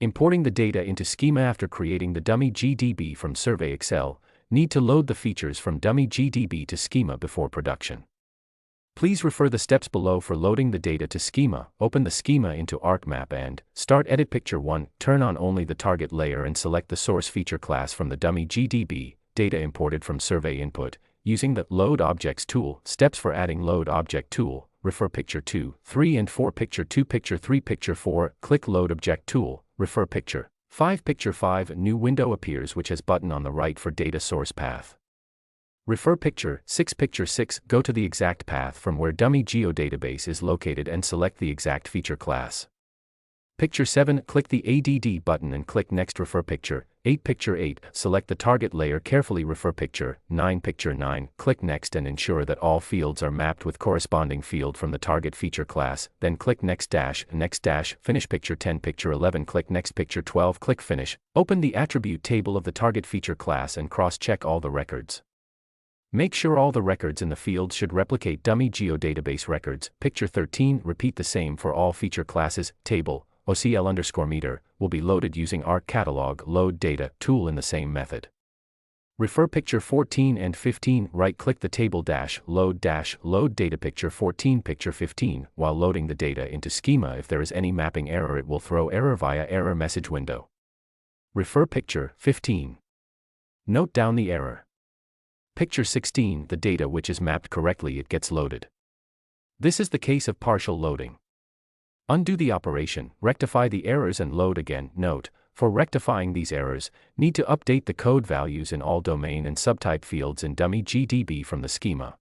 Importing the data into Schema after creating the dummy GDB from Survey Excel, need to load the features from dummy GDB to Schema before production. Please refer the steps below for loading the data to Schema. Open the Schema into ArcMap and start Edit Picture 1, turn on only the target layer and select the source feature class from the dummy GDB, data imported from Survey Input, using the Load Objects tool. Steps for adding Load Object tool, refer Picture 2, 3 and 4, Picture 2, Picture 3, Picture 4, click Load Object tool, refer Picture 5, Picture 5, a new window appears which has button on the right for data source path. Refer Picture 6, Picture 6, go to the exact path from where dummy geodatabase is located and select the exact feature class. Picture 7, click the ADD button and click Next. Refer Picture 8, Picture 8, select the target layer carefully. Refer Picture 9, Picture 9, click Next and ensure that all fields are mapped with corresponding field from the target feature class, then click Next Next Finish. Picture 10, Picture 11, click Next. Picture 12, click Finish. Open the attribute table of the target feature class and cross-check all the records. Make sure all the records in the field should replicate dummy geodatabase records. Picture 13, repeat the same for all feature classes. Table OCL_meter will be loaded using ArcCatalog Load Data tool in the same method. Refer Picture 14 and 15, right-click the table load data. Picture 14, Picture 15, while loading the data into Schema. If there is any mapping error, it will throw error via error message window. Refer Picture 15. Note down the error. Picture 16, the data which is mapped correctly, it gets loaded. This is the case of partial loading. Undo the operation, rectify the errors and load again. Note, for rectifying these errors, need to update the code values in all domain and subtype fields in dummy GDB from the Schema.